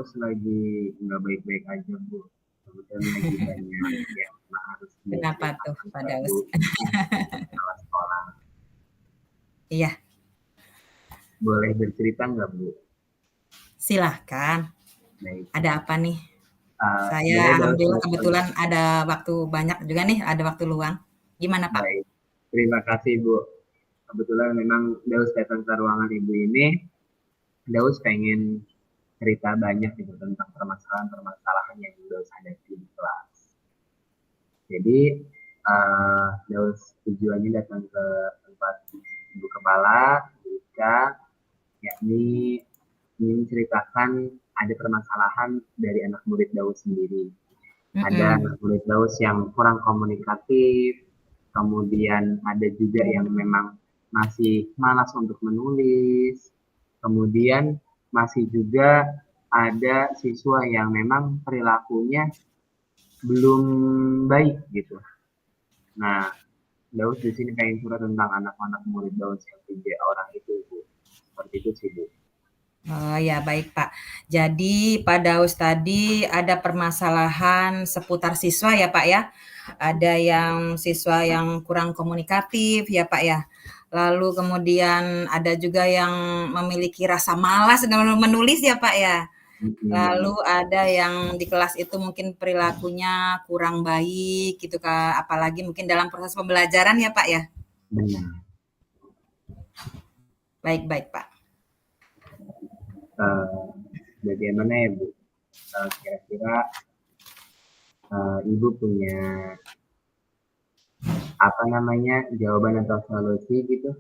Daus lagi nggak baik-baik aja, Bu. Kebetulan lagi banyak yang harus Kenapa tuh, diceritakan Pak ke Daus? Bu masalah sekolah. Iya, Boleh bercerita nggak, Bu? silahkan. Baik. Ada apa nih? Sebenarnya Saya Daus alhamdulillah datang. kebetulan ada waktu banyak juga nih, ada waktu luang. Gimana, Pak? Baik. Terima kasih, Bu. Kebetulan memang Daus datang ke ruangan Ibu ini. Daus pengen cerita banyak gitu tentang permasalahan-permasalahan yang Daus hadapi di kelas. Jadi, Daus tujuannya datang ke tempat Ibu Kepala, Ika, yakni ingin menceritakan ada permasalahan dari anak murid Daus sendiri. Ada Mhm. anak murid Daus yang kurang komunikatif, kemudian ada juga yang memang masih malas untuk menulis, kemudian masih juga ada siswa yang memang perilakunya belum baik gitu. Nah, Daus di sini pengen curhat tentang anak-anak murid Daus yang 3 orang itu, Bu. Seperti itu sih, Bu. Oh ya, baik Pak. Jadi Pak Daus tadi ada permasalahan seputar siswa ya Pak ya? Ada yang siswa yang kurang komunikatif ya Pak ya? Lalu kemudian ada juga yang memiliki rasa malas dalam menulis ya Pak ya? Mm-mm. Lalu ada yang di kelas itu mungkin perilakunya kurang baik gitu Kak, apalagi mungkin dalam proses pembelajaran ya Pak ya? Benar. Baik baik Pak. Eh, Bagaimana ya, Bu? Kira-kira Ibu punya apa namanya jawaban atau solusi gitu?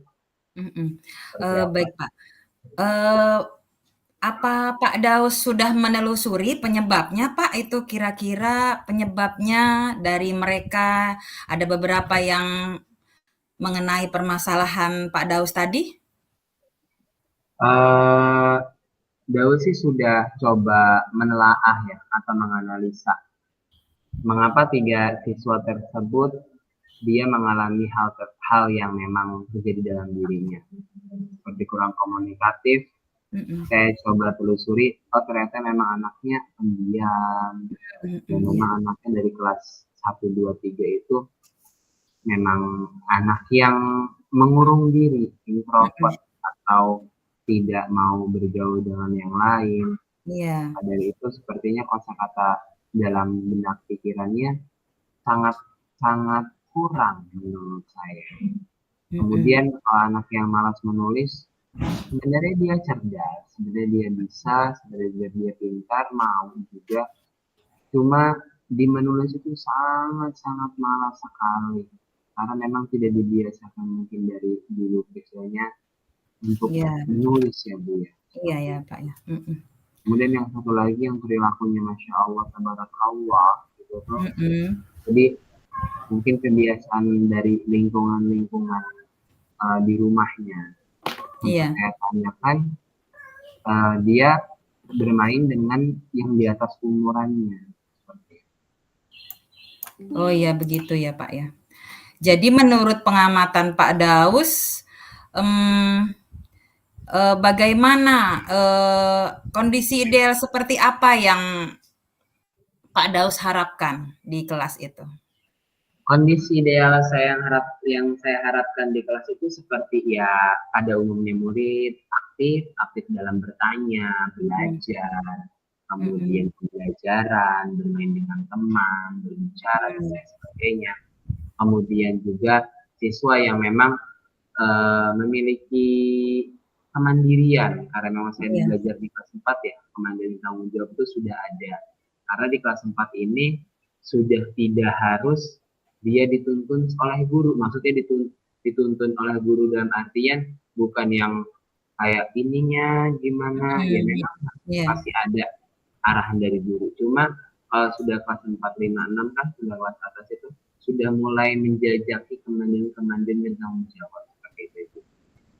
Mhm. Seperti apa? Baik Pak. Eee, apa Pak Daus sudah menelusuri penyebabnya Pak? Itu kira-kira penyebabnya dari mereka ada beberapa yang mengenai permasalahan Pak Daus tadi? Eh, Daud sih sudah coba menelaah ya atau menganalisa mengapa 3 siswa tersebut dia mengalami hal yang memang terjadi dalam dirinya seperti kurang komunikatif. Mhm, Saya coba telusuri, oh ternyata memang anaknya pendiam dan mhm, iya, memang anaknya dari kelas 1, 2, 3 itu memang anak yang mengurung diri, mhm, introvert atau tidak mau bergaul dengan yang lain. iya, Maka dari itu sepertinya kosakata dalam benak pikirannya sangat sangat kurang menurut saya. mhm, Kemudian kalau anak yang malas menulis, sebenarnya dia cerdas, sebenarnya dia bisa, sebenarnya dia pintar, mau juga. Cuma di menulis itu sangat-sangat malas sekali. Karena memang tidak dibiasakan mungkin dari dulu biasanya untuk iya, menulis ya Bu ya. iya Seperti ya itu. Pak ya, mhm, Kemudian yang satu lagi yang perilakunya Masya Allah, tabarakallah gitu tuh. mhm, Jadi mungkin kebiasaan dari lingkungan-lingkungan di rumahnya. Untuk iya. saya tanyakan, dia bermain dengan yang di atas umurannya. Seperti itu. Oh iya begitu ya Pak ya. Jadi menurut pengamatan Pak Daus, mmm, bagaimana, kondisi ideal seperti apa yang Pak Daus harapkan di kelas itu? Kondisi ideal yang saya harapkan di kelas itu seperti ya pada umumnya murid aktif, aktif dalam bertanya, Mhm, belajar, kemudian mhm, pembelajaran, bermain dengan teman, berbicara dan mhm, lain sebagainya. Kemudian juga siswa yang memang memiliki kemandirian karena memang saya iya, belajar di kelas 4 ya, kemandirian tanggung jawab itu sudah ada. Karena di kelas 4 ini sudah tidak harus dia dituntun oleh guru, maksudnya dituntun oleh guru dalam artian bukan yang kayak ininya gimana, ya mhm, memang iya, pasti ada arahan dari guru. Cuma kalau sudah kelas 4, 5, 6 kan sudah kelas atas itu sudah mulai menjajaki kemandirian dan tanggung jawab seperti itu.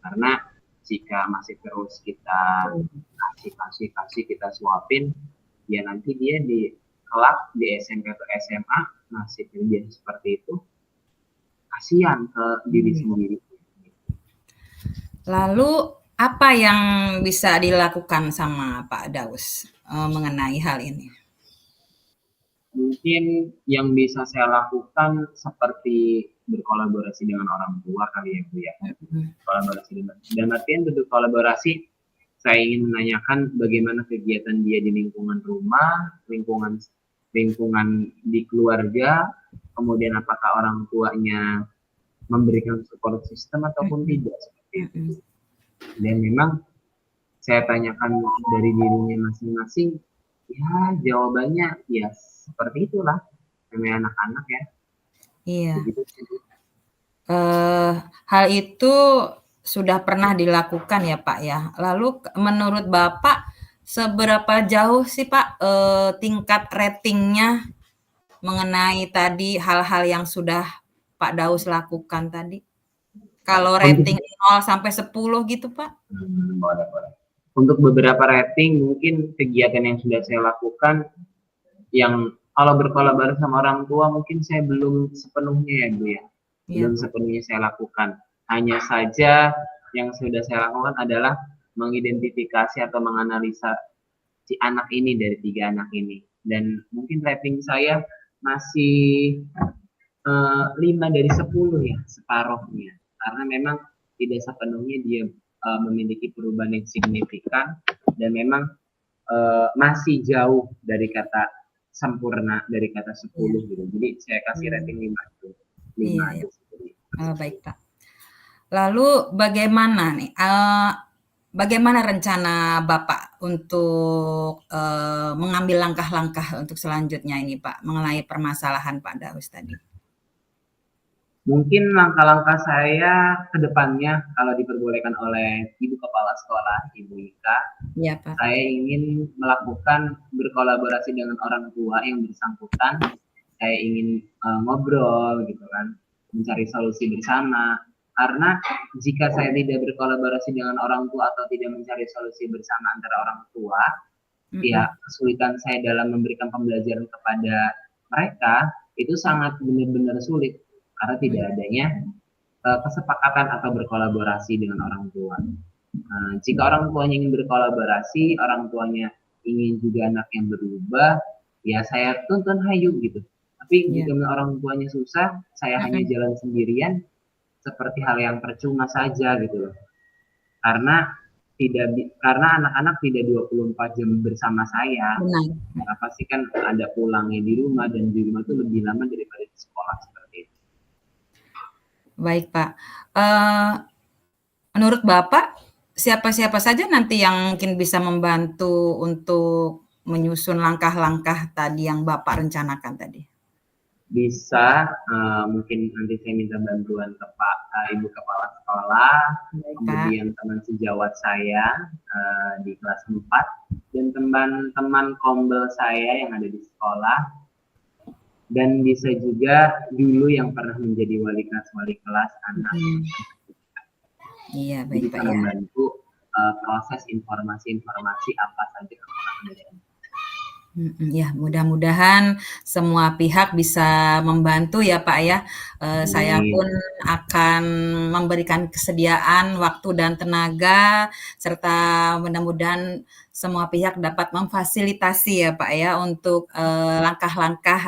Karena jika masih terus kita betul. kasih kita suapin, ya nanti dia di kelak di SMP atau SMA masih kerja seperti itu, kasihan ke diri Mmm. sendiri. Lalu, Apa yang bisa dilakukan sama Pak Daus mengenai hal ini? Mungkin yang bisa saya lakukan seperti berkolaborasi dengan orang tua kali ya Bu ya. Mhm. Kolaborasi dengan dan artian bentuk kolaborasi saya ingin menanyakan bagaimana kegiatan dia di lingkungan rumah, lingkungan lingkungan di keluarga, kemudian apakah orang tuanya memberikan support system ataupun Mhm. tidak seperti itu. Mhm. Dan memang saya tanyakan dari dirinya masing-masing, ya jawabannya ya seperti itulah namanya anak-anak ya. Iya. Begitu sih. Eh, hal itu sudah pernah dilakukan ya Pak ya. Lalu menurut Bapak seberapa jauh sih Pak tingkat ratingnya mengenai tadi hal-hal yang sudah Pak Daus lakukan tadi? Kalau Untuk rating 0 sampai 10 gitu Pak? boleh, boleh. Untuk beberapa rating mungkin kegiatan yang sudah saya lakukan yang kalau berkolaborasi sama orang tua mungkin saya belum sepenuhnya ya Bu ya. Iya Belum Pak. sepenuhnya saya lakukan. Hanya saja yang sudah saya lakukan adalah mengidentifikasi atau menganalisa si anak ini dari 3 anak ini. Dan mungkin rating saya masih 5 dari 10 ya, separuhnya. Karena memang tidak sepenuhnya dia memiliki perubahan yang signifikan dan memang masih jauh dari kata sempurna, dari kata Iya. 10 gitu. Jadi saya kasih Hmm. rating 5 itu. 5 Iya ya. aja sih. Oh, baik Pak. Lalu bagaimana nih? Bagaimana rencana Bapak untuk mengambil langkah-langkah untuk selanjutnya ini Pak mengenai permasalahan Pak Daus tadi? Mungkin langkah-langkah saya ke depannya kalau diperbolehkan oleh Ibu Kepala Sekolah, Ibu Ika, Iya Pak. saya ingin melakukan berkolaborasi dengan orang tua yang bersangkutan. Saya ingin ngobrol gitu kan, mencari solusi bersama. Karena jika saya tidak berkolaborasi dengan orang tua atau tidak mencari solusi bersama antara orang tua, ya Mhm. kesulitan saya dalam memberikan pembelajaran kepada mereka itu Iya. sangat benar-benar sulit karena tidak Mhm. adanya kesepakatan atau berkolaborasi dengan orang tua. Jika orang tuanya ingin berkolaborasi, orang tuanya ingin juga anak yang berubah, ya saya tuntun hayu gitu. Tapi Iya. jika orang tuanya susah, saya hanya Mhm. jalan sendirian, seperti hal yang percuma saja gitu loh. Karena karena anak-anak tidak 24 jam bersama saya. Benar. Karena pasti kan ada pulangnya di rumah dan di rumah itu lebih lama daripada di sekolah seperti itu. Baik Pak. Eee, menurut Bapak siapa-siapa saja nanti yang mungkin bisa membantu untuk menyusun langkah-langkah tadi yang Bapak rencanakan tadi? Bisa mungkin nanti saya minta bantuan ke Pak Ibu Kepala Sekolah, Baik Pak. kemudian teman sejawat saya di kelas 4 dan teman-teman kombel saya yang ada di sekolah dan bisa juga dulu yang pernah menjadi wali kelas anak. Mhm. Iya, Jadi baik bisa Pak ya. membantu proses informasi-informasi apa saja kekurangan dari anak. Mhm, ya mudah-mudahan semua pihak bisa membantu ya Pak ya. Saya pun Amin. akan memberikan kesediaan waktu dan tenaga, serta mudah-mudahan semua pihak dapat memfasilitasi ya Pak ya untuk langkah-langkah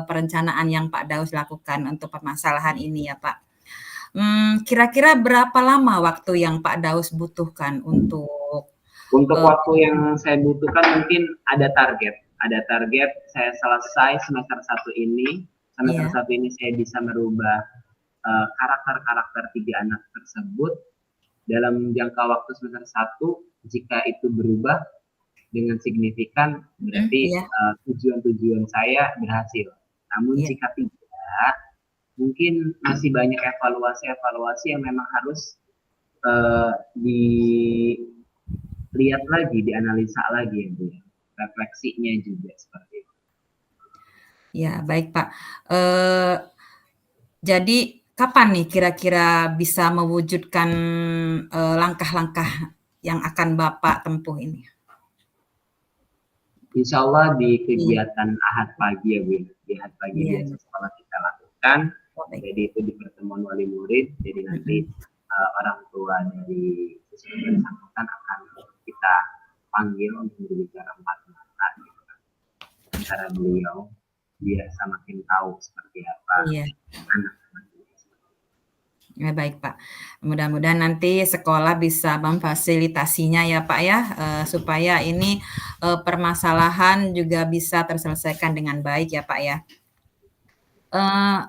perencanaan yang Pak Daus lakukan untuk permasalahan ini ya Pak. Kira-kira berapa lama waktu yang Pak Daus butuhkan untuk Untuk eee, waktu yang saya butuhkan mungkin ada target. Ada target saya selesai semester satu ini. Semester iya, satu ini saya bisa merubah karakter-karakter 3 anak tersebut dalam jangka waktu semester satu. Jika itu berubah dengan signifikan, berarti iya, tujuan-tujuan saya berhasil. Namun iya. jika tidak, mungkin masih banyak evaluasi-evaluasi yang memang harus dilihat lagi, dianalisa lagi ya Bu ya. Refleksinya juga seperti itu. Ya, baik Pak. Eee, jadi kapan nih kira-kira bisa mewujudkan, langkah-langkah yang akan Bapak tempuh ini? Insya Allah di Iya, kegiatan Ahad pagi ya Bu, di Ahad pagi iya biasa iya. sekolah kita lakukan. Oh, baik. Jadi itu di pertemuan wali murid. Jadi nanti Mhm. orang tua dari yang bersangkutan akan kita panggil untuk berbicara empat mata gitu kan, antara beliau biar makin tahu seperti apa Iya. anak-anak ini. Ya, baik Pak. Mudah-mudahan nanti sekolah bisa memfasilitasinya ya Pak ya, supaya ini permasalahan juga bisa terselesaikan dengan baik ya Pak ya.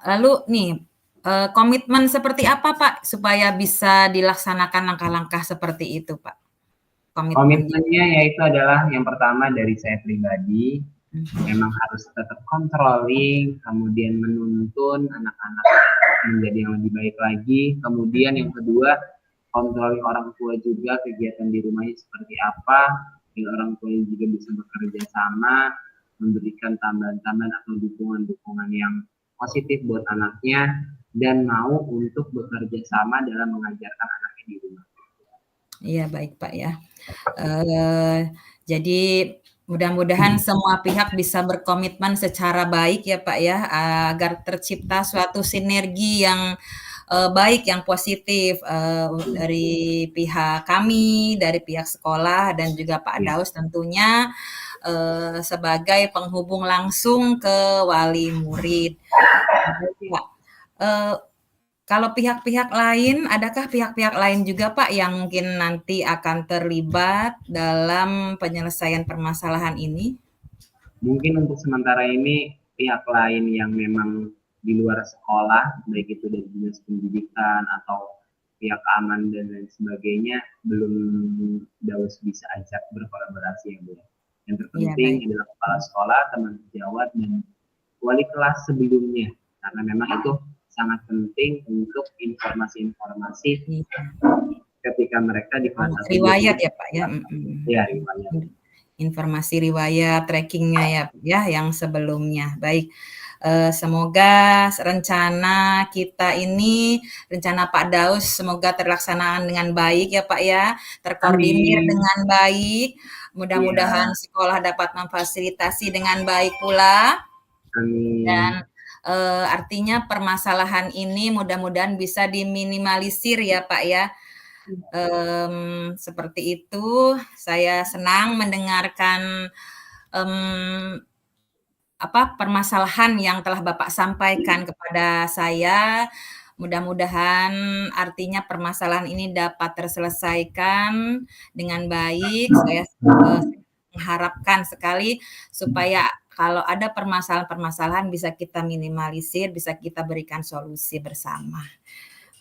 Lalu nih, komitmen seperti apa Pak supaya bisa dilaksanakan langkah-langkah seperti itu Pak? Komitmennya. Komitmennya yaitu adalah yang pertama dari saya pribadi, memang harus tetap controlling, kemudian menuntun anak-anak menjadi yang lebih baik lagi. Kemudian yang kedua, controlling orang tua juga, kegiatan di rumahnya seperti apa, dan orang tua juga bisa bekerja sama, memberikan tambahan-tambahan atau dukungan-dukungan yang positif buat anaknya, dan mau untuk bekerja sama dalam mengajarkan anaknya di rumah. Iya, baik Pak ya. Jadi mudah-mudahan semua pihak bisa berkomitmen secara baik ya Pak ya, agar tercipta suatu sinergi yang baik, yang positif dari pihak kami, dari pihak sekolah dan juga Pak Daus tentunya sebagai penghubung langsung ke wali murid. Pak, kalau pihak-pihak lain, adakah pihak-pihak lain juga Pak yang mungkin nanti akan terlibat dalam penyelesaian permasalahan ini? Mungkin untuk sementara ini pihak lain yang memang di luar sekolah, baik itu dari dinas pendidikan atau pihak keamanan dan lain sebagainya, belum Daus bisa ajak berkolaborasi ya Bu. Yang terpenting adalah kepala sekolah, teman sejawat, dan wali kelas sebelumnya, karena memang itu sangat penting untuk informasi-informasi ketika mereka di kelas satu. Riwayat ya Pak ya. Ya, riwayat. Informasi riwayat trackingnya ya yang sebelumnya. Baik. Semoga rencana kita ini, rencana Pak Daus semoga terlaksana dengan baik ya Pak ya, terkoordinir dengan baik. Mudah-mudahan sekolah dapat memfasilitasi dengan baik pula. Amin. Dan artinya permasalahan ini mudah-mudahan bisa diminimalisir ya Pak ya. Seperti itu, saya senang mendengarkan permasalahan yang telah Bapak sampaikan kepada saya. Mudah-mudahan artinya permasalahan ini dapat terselesaikan dengan baik. Saya mengharapkan sekali supaya kalau ada permasalahan-permasalahan bisa kita minimalisir, bisa kita berikan solusi bersama.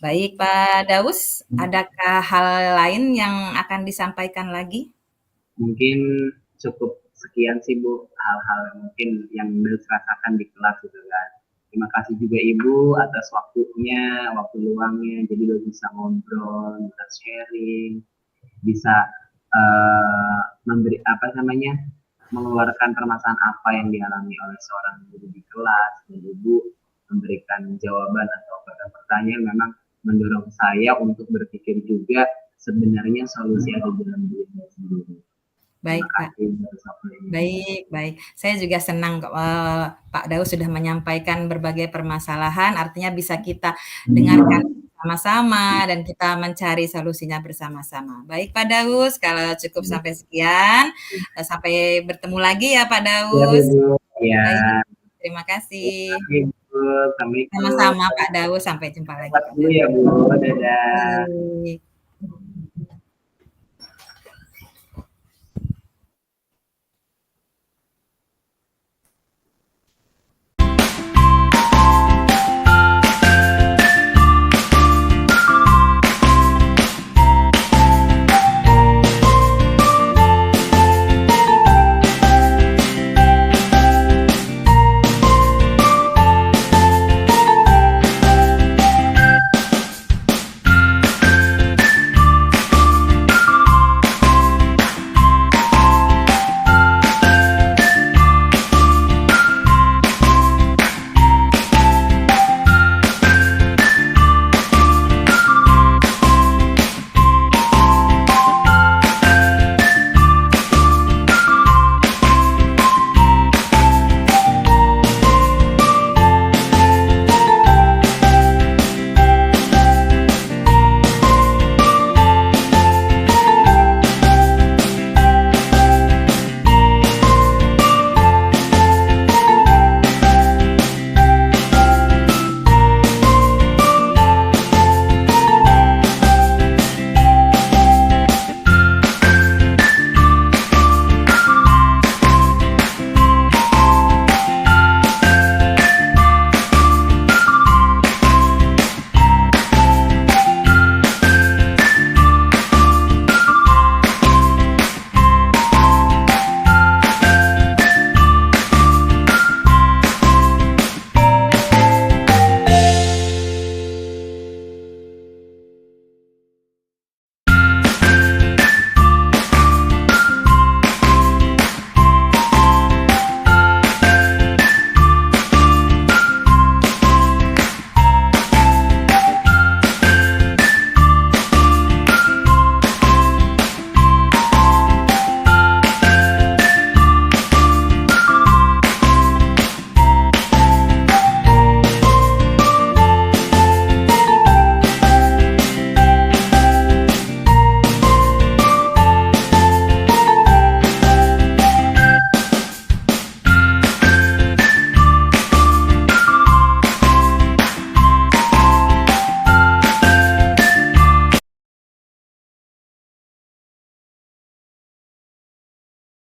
Baik Pak Daus, adakah hal lain yang akan disampaikan lagi? Mungkin cukup sekian sih Bu, hal-hal mungkin yang Daus rasakan di kelas gitu kan. Terima kasih juga Ibu atas waktunya, waktu luangnya, jadi Daus bisa ngobrol, bisa sharing, bisa memberi mengeluarkan permasalahan apa yang dialami oleh seorang guru di kelas, dan Ibu memberikan jawaban atau pertanyaan memang mendorong saya untuk berpikir juga sebenarnya solusi ada di dalam diri saya sendiri. Baik Pak. Baik. Saya juga senang Pak Daus sudah menyampaikan berbagai permasalahan, artinya bisa kita dengarkan sama-sama dan kita mencari solusinya bersama-sama. Baik Pak Daus, kalau cukup sampai sekian, sampai bertemu lagi ya Pak Daus. Ya. Baik, terima kasih. Sama-sama Pak Daus, sampai jumpa lagi. Ya Bu, dadah. Baik.